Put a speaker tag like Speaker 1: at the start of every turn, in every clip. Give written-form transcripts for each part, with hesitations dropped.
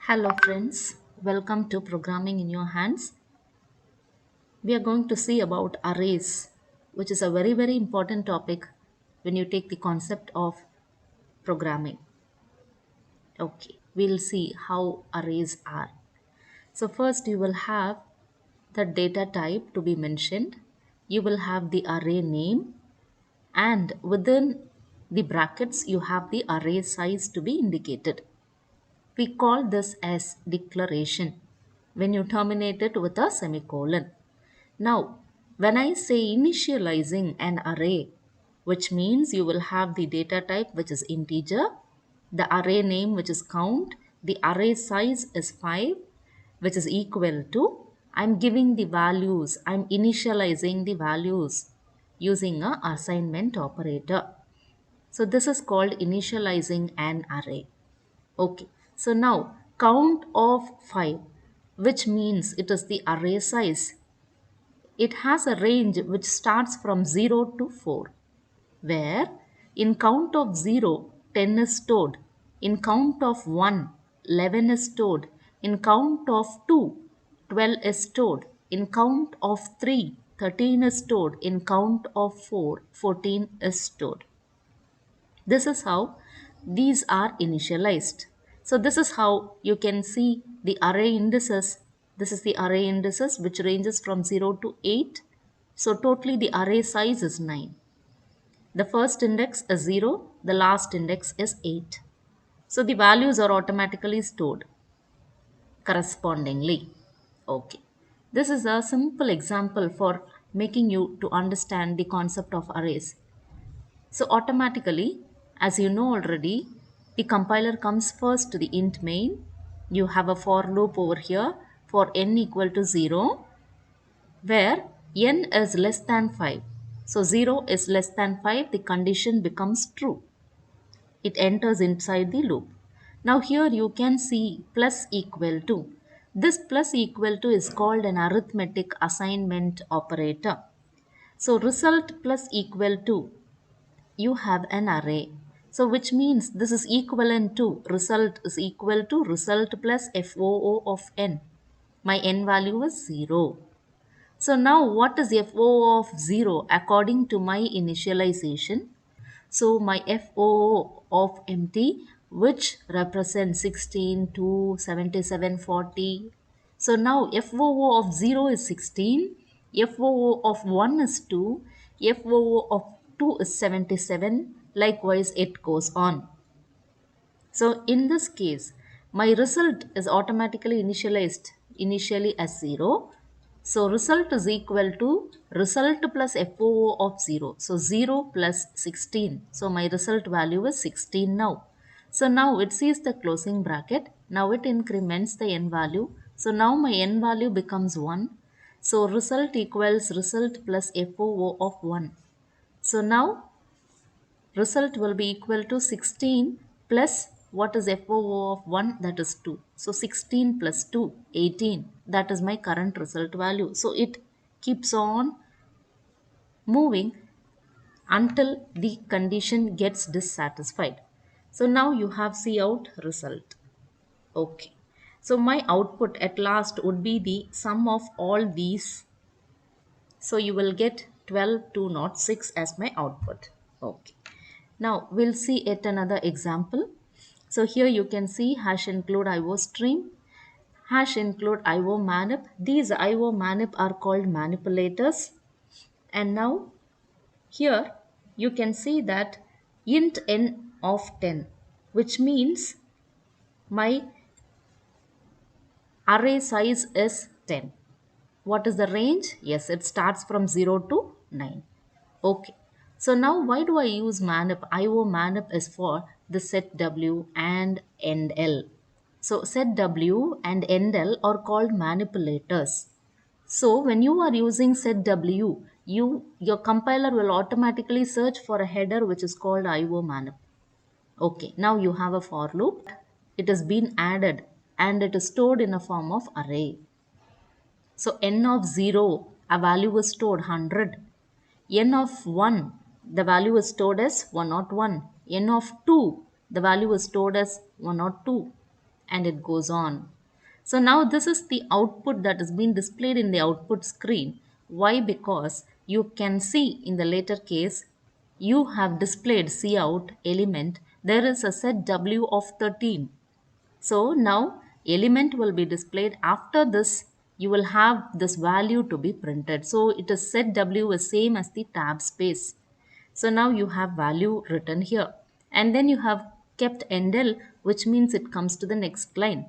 Speaker 1: Hello friends, welcome to Programming in Your Hands. We are going to see about arrays, which is a very important topic when you take the concept of programming. Okay, we'll see how arrays are. So first you will have the data type to be mentioned. You will have the array name, and within the brackets you have the array size to be indicated. We call this as declaration when you terminate it with a semicolon. Now, when I say initializing an array, which means you will have the data type which is integer, the array name which is count, the array size is 5, which is equal to, I'm giving the values, I'm initializing the values using a assignment operator. So this is called initializing an array. Okay, so now count of 5, which means it is the array size. It has a range which starts from 0 to 4, where in count of 0, 10 is stored. In count of 1, 11 is stored. In count of 2, 12 is stored. In count of 3, 13 is stored. In count of 4, 14 is stored. This is how these are initialized. So this is how you can see the array indices. This is the array indices which ranges from 0 to 8. So totally the array size is 9. The first index is 0, the last index is 8. So the values are automatically stored correspondingly. Okay. This is a simple example for making you to understand the concept of arrays. So automatically, as you know already, the compiler comes first to the int main. You have a for loop over here for n equal to 0, where n is less than 5. So 0 is less than 5, the condition becomes true. It enters inside the loop. Now here you can see plus equal to. This plus equal to is called an arithmetic assignment operator. So result plus equal to, you have an array. So which means this is equivalent to result is equal to result plus FOO of n. My n value is 0. So now what is FOO of 0 according to my initialization? So my FOO of empty, which represents 16, 2, 77, 40. So now FOO of 0 is 16, FOO of 1 is 2, FOO of 2 is 77. Likewise, it goes on. So in this case, my result is automatically initialized initially as 0. So result is equal to result plus FOO of 0. So 0 plus 16. So my result value is 16 now. So now it sees the closing bracket. Now it increments the n value. So now my n value becomes 1. So result equals result plus FOO of 1. So now result will be equal to 16 plus what is FOO of 1, that is 2. So 16 plus 2, 18. That is my current result value. So it keeps on moving until the condition gets dissatisfied. So now you have Cout result. Okay. So my output at last would be the sum of all these. So you will get 12206 as my output. Okay. Now we'll see yet another example. So here you can see hash include IO stream, hash include IO manip. These IO manip are called manipulators. And now here you can see that int n of 10, which means my array size is 10. What is the range? Yes, it starts from 0 to 9. Okay. So now why do I use manip? IO manip is for the set W and end L. So set W and end L are called manipulators. So when you are using set W, your compiler will automatically search for a header which is called IO manip. Okay, now you have a for loop. It has been added and it is stored in a form of array. So n of 0, a value is stored 100. N of 1, the value is stored as 101. N of 2, the value is stored as 102. and it goes on. So now this is the output that is being displayed in the output screen. Why? Because you can see in the later case, you have displayed cout element. There is a set W of 13. So now element will be displayed. After this, you will have this value to be printed. So it is set W is same as the tab space. So now you have value written here. And then you have kept endl, which means it comes to the next line.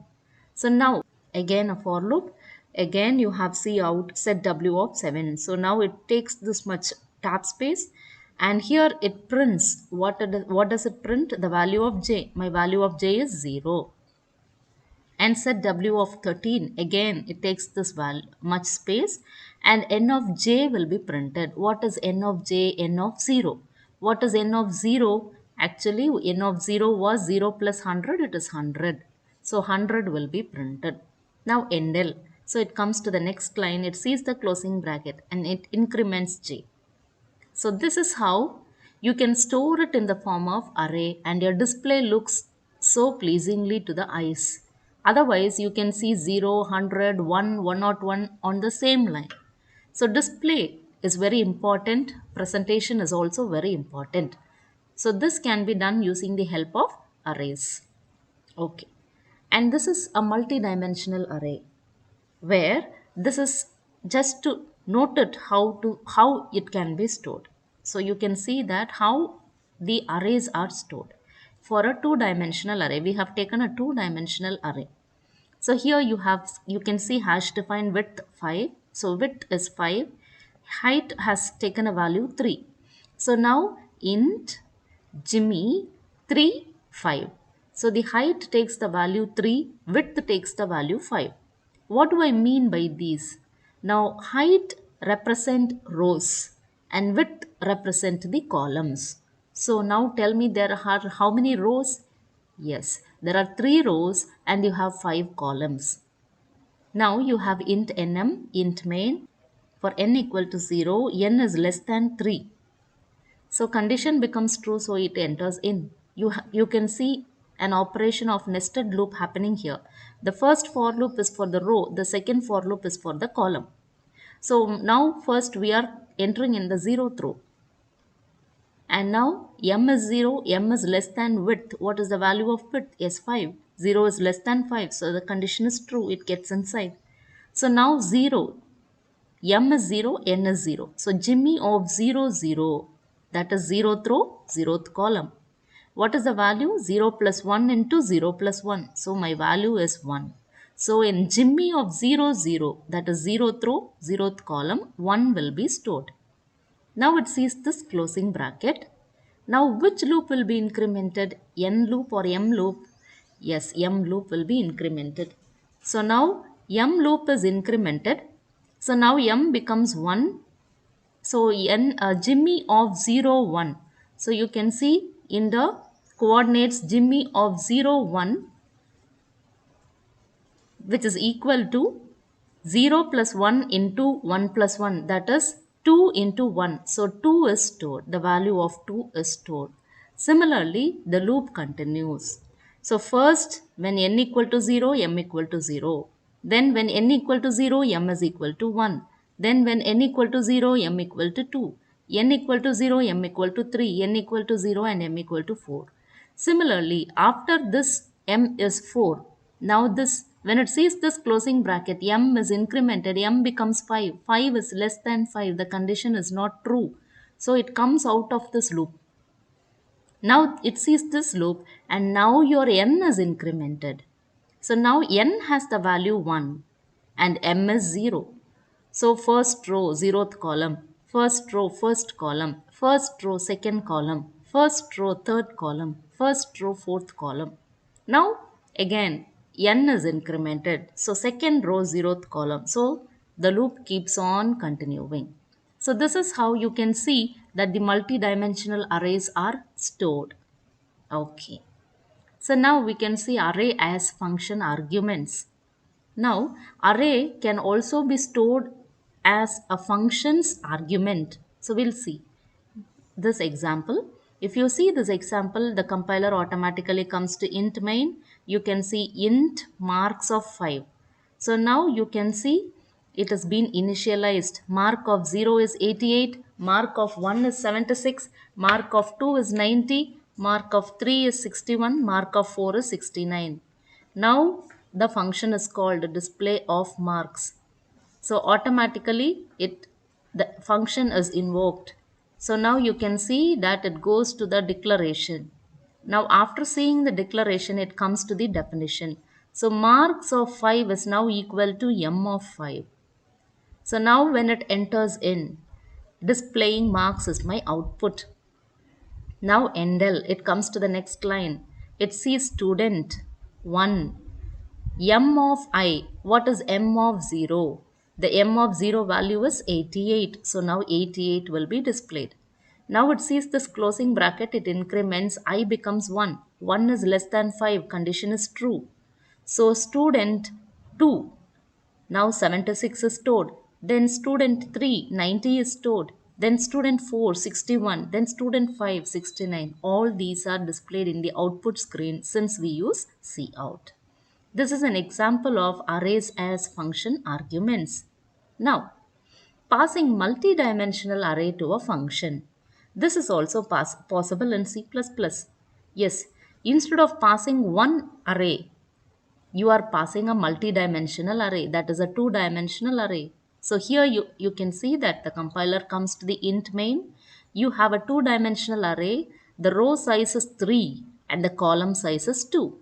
Speaker 1: So now again a for loop. Again you have cout set W of 7. So now it takes this much tab space, and here it prints what does it print? The value of j. My value of j is 0. And set W of 13. Again it takes this much space, and n of j will be printed. What is n of j? N of 0. What is n of 0? Actually n of 0 was 0 plus 100, it is 100. So 100 will be printed. Now endl. So it comes to the next line, it sees the closing bracket and it increments j. So this is how you can store it in the form of array, and your display looks so pleasingly to the eyes. Otherwise, you can see 0, 100, 1, 101 on the same line. So display is very important. Presentation is also very important. So this can be done using the help of arrays. Okay. And this is a multi-dimensional array, where this is just to note it how it can be stored. So you can see that how the arrays are stored. For a two-dimensional array, we have taken a two-dimensional array. So here you can see hash defined width 5. So width is 5. Height has taken a value 3. So now int Jimmy 3 5. So the height takes the value 3, width takes the value 5. What do I mean by these? Now height represent rows and width represent the columns. So now tell me, there are how many rows? Yes, there are 3 rows and you have 5 columns. Now you have int nm, int main. For n equal to 0, n is less than 3. So condition becomes true, so it enters in. You can see an operation of nested loop happening here. The first for loop is for the row, the second for loop is for the column. So now first we are entering in the 0th row. And now m is 0, m is less than width. What is the value of width? Yes, 5. 0 is less than 5, so the condition is true, it gets inside. So now 0, m is 0, n is 0. So Jimmy of 0, 0. That is 0th row, 0th column. What is the value? 0 plus 1 into 0 plus 1. So my value is 1. So in Jimmy of 0, 0, that is 0th row, 0th column, 1 will be stored. Now it sees this closing bracket. Now which loop will be incremented? N loop or M loop? Yes, M loop will be incremented. So now M loop is incremented. So now M becomes 1. So Jimmy of 0, 1. So you can see in the coordinates Jimmy of 0, 1, which is equal to 0 plus 1 into 1 plus 1, that is 2 into 1. So 2 is stored. The value of 2 is stored. Similarly, the loop continues. So first, when n equal to 0, m equal to 0. Then when n equal to 0, m is equal to 1. Then when n equal to 0, m equal to 2. N equal to 0, m equal to 3. N equal to 0 and m equal to 4. Similarly, after this m is 4. Now this, when it sees this closing bracket, m is incremented, m becomes 5. 5 is less than 5. The condition is not true. So it comes out of this loop. Now it sees this loop and now your n is incremented. So now n has the value 1 and m is 0. So first row, 0th column, first row, first column, first row, second column, first row, third column, first row, fourth column. Now again n is incremented. So second row, 0th column. So the loop keeps on continuing. So this is how you can see that the multi-dimensional arrays are stored. Okay. So now we can see array as function arguments. Now array can also be stored as a function's argument. So we'll see this example. If you see this example, the compiler automatically comes to int main, you can see int marks of 5. So now you can see it has been initialized. Mark of 0 is 88, mark of 1 is 76, mark of 2 is 90, mark of 3 is 61, mark of 4 is 69. Now the function is called display of marks. So automatically the function is invoked. So now you can see that it goes to the declaration. Now after seeing the declaration, it comes to the definition. So marks of 5 is now equal to m of 5. So now when it enters in, displaying marks is my output. Now endl, it comes to the next line. It sees student 1. M of I, what is M of 0? The M of 0 value is 88. So now 88 will be displayed. Now it sees this closing bracket, it increments, I becomes 1. 1 is less than 5, condition is true. So student 2, now 76 is stored. Then student 3, 90 is stored. Then student 4, 61. Then student 5, 69. All these are displayed in the output screen since we use cout. This is an example of arrays as function arguments. Now, passing multidimensional array to a function. This is also possible in C++. Yes, instead of passing one array, you are passing a multidimensional array, that is a two-dimensional array. So here you can see that the compiler comes to the int main. You have a two-dimensional array, the row size is 3 and the column size is 2.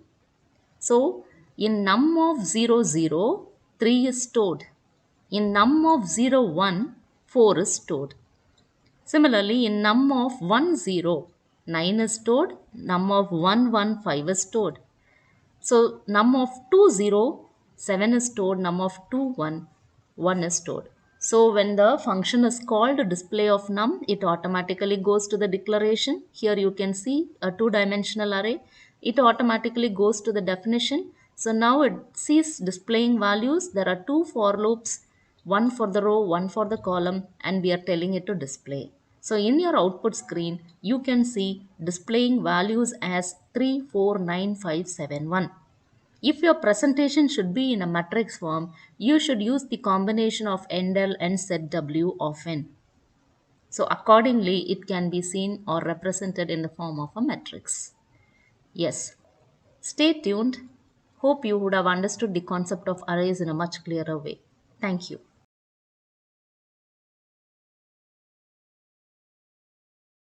Speaker 1: So in num of 0, 0, 3 is stored. In num of 0, 1, 4 is stored. Similarly, in num of 1, 0, 9 is stored. Num of 1, 1, 5 is stored. So num of 2, 0, 7 is stored. Num of 2, 1, 1 is stored. So when the function is called display of num, it automatically goes to the declaration. Here you can see a two-dimensional array. It automatically goes to the definition. So now it sees displaying values. There are two for loops, one for the row, one for the column, and we are telling it to display. So in your output screen, you can see displaying values as 3, 4, 9, 5, 7, 1. If your presentation should be in a matrix form, you should use the combination of endl and setw of n. So accordingly, it can be seen or represented in the form of a matrix. Yes. Stay tuned. Hope you would have understood the concept of arrays in a much clearer way. Thank you.